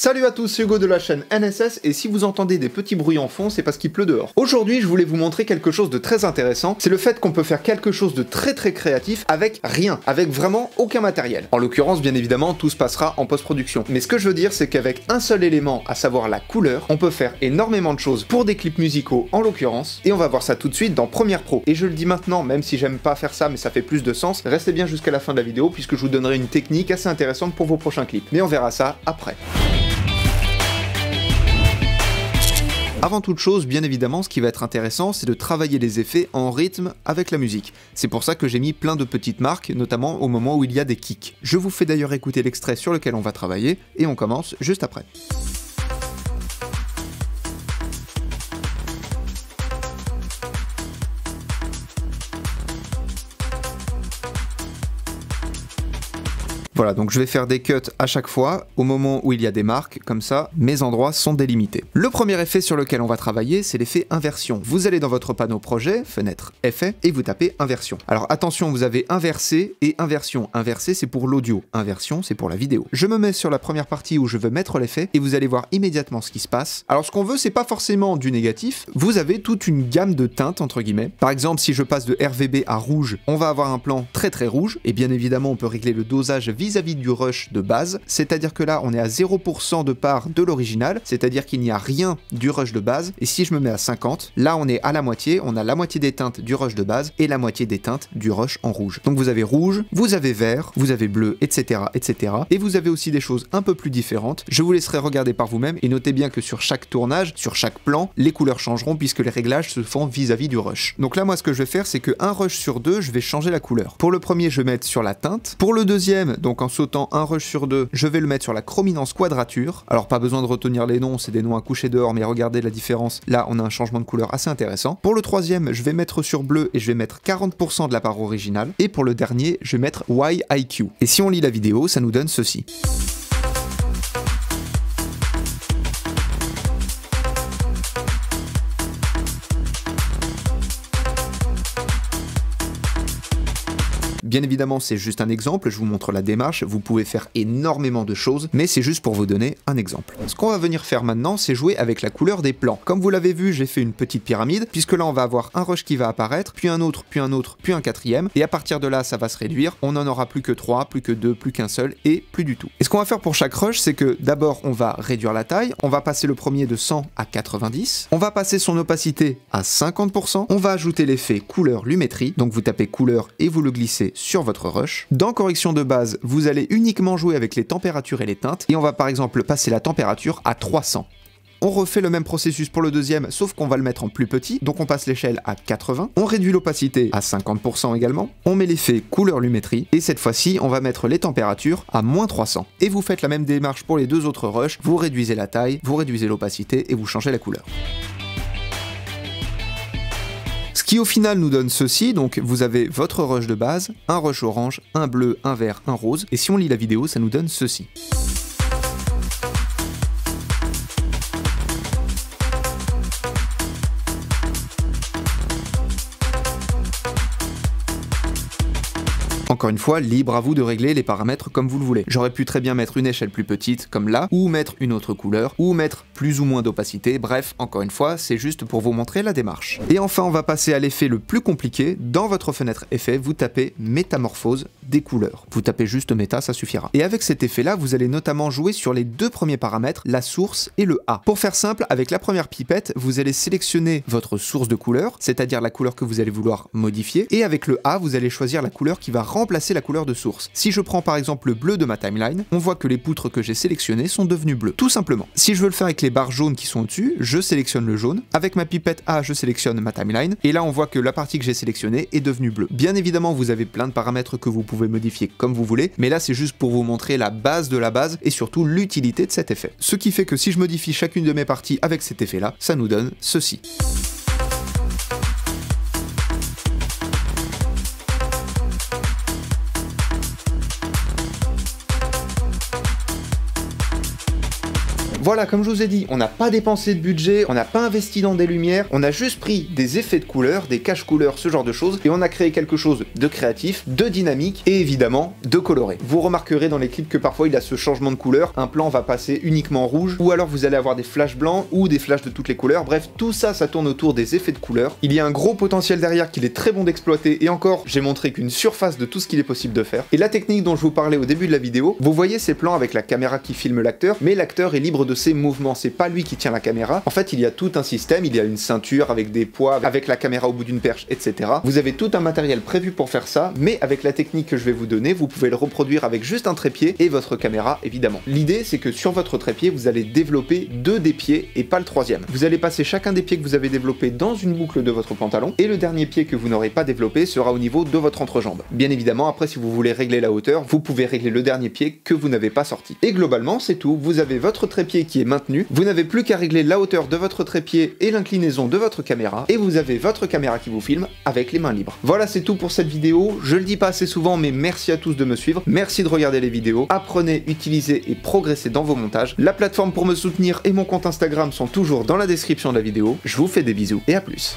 Salut à tous, c'est Hugo de la chaîne NSS et si vous entendez des petits bruits en fond, c'est parce qu'il pleut dehors. Aujourd'hui, je voulais vous montrer quelque chose de très intéressant, c'est le fait qu'on peut faire quelque chose de très créatif avec rien, avec vraiment aucun matériel. En l'occurrence, bien évidemment, tout se passera en post-production. Mais ce que je veux dire, c'est qu'avec un seul élément, à savoir la couleur, on peut faire énormément de choses pour des clips musicaux en l'occurrence, et on va voir ça tout de suite dans Premiere Pro. Et je le dis maintenant, même si j'aime pas faire ça, mais ça fait plus de sens, restez bien jusqu'à la fin de la vidéo puisque je vous donnerai une technique assez intéressante pour vos prochains clips. Mais on verra ça après. Avant toute chose, bien évidemment, ce qui va être intéressant, c'est de travailler les effets en rythme avec la musique. C'est pour ça que j'ai mis plein de petites marques, notamment au moment où il y a des kicks. Je vous fais d'ailleurs écouter l'extrait sur lequel on va travailler, et on commence juste après. Voilà, donc je vais faire des cuts à chaque fois, au moment où il y a des marques, comme ça, mes endroits sont délimités. Le premier effet sur lequel on va travailler, c'est l'effet inversion. Vous allez dans votre panneau projet, fenêtre, effet, et vous tapez inversion. Alors attention, vous avez inversé et inversion. Inversé, c'est pour l'audio, inversion, c'est pour la vidéo. Je me mets sur la première partie où je veux mettre l'effet, et vous allez voir immédiatement ce qui se passe. Alors ce qu'on veut, c'est pas forcément du négatif, vous avez toute une gamme de teintes, entre guillemets. Par exemple, si je passe de RVB à rouge, on va avoir un plan très rouge, et bien évidemment, on peut régler le dosage vis-à-vis du rush de base, c'est-à-dire que là on est à 0% de part de l'original, c'est-à-dire qu'il n'y a rien du rush de base, et si je me mets à 50, là on est à la moitié, on a la moitié des teintes du rush de base et la moitié des teintes du rush en rouge. Donc vous avez rouge, vous avez vert, vous avez bleu, etc. et vous avez aussi des choses un peu plus différentes. Je vous laisserai regarder par vous-même et notez bien que sur chaque tournage, sur chaque plan, les couleurs changeront puisque les réglages se font vis-à-vis du rush. Donc là moi ce que je vais faire c'est que un rush sur deux, je vais changer la couleur. Pour le premier je vais mettre sur la teinte, pour le deuxième, donc en sautant un rush sur deux, je vais le mettre sur la chrominance quadrature. Alors pas besoin de retenir les noms, c'est des noms à coucher dehors, mais regardez la différence, là on a un changement de couleur assez intéressant. Pour le troisième, je vais mettre sur bleu et je vais mettre 40% de la part originale, et pour le dernier, je vais mettre YIQ. Et si on lit la vidéo, ça nous donne ceci. Bien évidemment, c'est juste un exemple, je vous montre la démarche, vous pouvez faire énormément de choses, mais c'est juste pour vous donner un exemple. Ce qu'on va venir faire maintenant, c'est jouer avec la couleur des plans. Comme vous l'avez vu, j'ai fait une petite pyramide, puisque là on va avoir un rush qui va apparaître, puis un autre, puis un autre, puis un quatrième, et à partir de là, ça va se réduire, on n'en aura plus que 3, plus que 2, plus qu'un seul, et plus du tout. Et ce qu'on va faire pour chaque rush, c'est que d'abord, on va réduire la taille, on va passer le premier de 100 à 90, on va passer son opacité à 50%, on va ajouter l'effet couleur lumétrie, donc vous tapez couleur et vous le glissez sur votre rush. Dans correction de base, vous allez uniquement jouer avec les températures et les teintes, et on va par exemple passer la température à 300. On refait le même processus pour le deuxième, sauf qu'on va le mettre en plus petit, donc on passe l'échelle à 80, on réduit l'opacité à 50% également, on met l'effet couleur lumétrie, et cette fois-ci, on va mettre les températures à moins 300. Et vous faites la même démarche pour les deux autres rushs, vous réduisez la taille, vous réduisez l'opacité, et vous changez la couleur. Ce qui au final nous donne ceci, donc vous avez votre rush de base, un rush orange, un bleu, un vert, un rose, et si on lit la vidéo, ça nous donne ceci. Encore une fois, libre à vous de régler les paramètres comme vous le voulez. J'aurais pu très bien mettre une échelle plus petite, comme là, ou mettre une autre couleur, ou mettre plus ou moins d'opacité, bref, encore une fois, c'est juste pour vous montrer la démarche. Et enfin, on va passer à l'effet le plus compliqué. Dans votre fenêtre effet, vous tapez métamorphose des couleurs. Vous tapez juste méta, ça suffira. Et avec cet effet-là, vous allez notamment jouer sur les deux premiers paramètres, la source et le A. Pour faire simple, avec la première pipette, vous allez sélectionner votre source de couleur, c'est-à-dire la couleur que vous allez vouloir modifier, et avec le A, vous allez choisir la couleur qui va remplacer la couleur de source. Si je prends par exemple le bleu de ma timeline, on voit que les poutres que j'ai sélectionnées sont devenues bleues, tout simplement. Si je veux le faire avec les barres jaunes qui sont au-dessus, je sélectionne le jaune. Avec ma pipette A, je sélectionne ma timeline, et là on voit que la partie que j'ai sélectionnée est devenue bleue. Bien évidemment, vous avez plein de paramètres que vous pouvez modifier comme vous voulez, mais là c'est juste pour vous montrer la base de la base et surtout l'utilité de cet effet. Ce qui fait que si je modifie chacune de mes parties avec cet effet-là, ça nous donne ceci. Voilà, comme je vous ai dit, on n'a pas dépensé de budget, on n'a pas investi dans des lumières, on a juste pris des effets de couleurs, des caches couleurs, ce genre de choses, et on a créé quelque chose de créatif, de dynamique, et évidemment, de coloré. Vous remarquerez dans les clips que parfois il y a ce changement de couleur, un plan va passer uniquement rouge, ou alors vous allez avoir des flashs blancs, ou des flashs de toutes les couleurs, bref, tout ça, ça tourne autour des effets de couleurs. Il y a un gros potentiel derrière qu'il est très bon d'exploiter, et encore, j'ai montré qu'une surface de tout ce qu'il est possible de faire. Et la technique dont je vous parlais au début de la vidéo, vous voyez ces plans avec la caméra qui filme l'acteur, mais l'acteur est libre de ses mouvements, c'est pas lui qui tient la caméra. En fait, il y a tout un système, il y a une ceinture avec des poids, avec la caméra au bout d'une perche, etc. Vous avez tout un matériel prévu pour faire ça, mais avec la technique que je vais vous donner, vous pouvez le reproduire avec juste un trépied et votre caméra, évidemment. L'idée, c'est que sur votre trépied, vous allez développer 2 des pieds et pas le 3e. Vous allez passer chacun des pieds que vous avez développés dans une boucle de votre pantalon, et le dernier pied que vous n'aurez pas développé sera au niveau de votre entrejambe. Bien évidemment, après, si vous voulez régler la hauteur, vous pouvez régler le dernier pied que vous n'avez pas sorti. Et globalement, c'est tout. Vous avez votre trépied qui est maintenu, vous n'avez plus qu'à régler la hauteur de votre trépied et l'inclinaison de votre caméra, et vous avez votre caméra qui vous filme avec les mains libres. Voilà, c'est tout pour cette vidéo. Je le dis pas assez souvent, mais merci à tous de me suivre. Merci de regarder les vidéos. Apprenez, utilisez et progressez dans vos montages. La plateforme pour me soutenir et mon compte Instagram sont toujours dans la description de la vidéo. Je vous fais des bisous et à plus.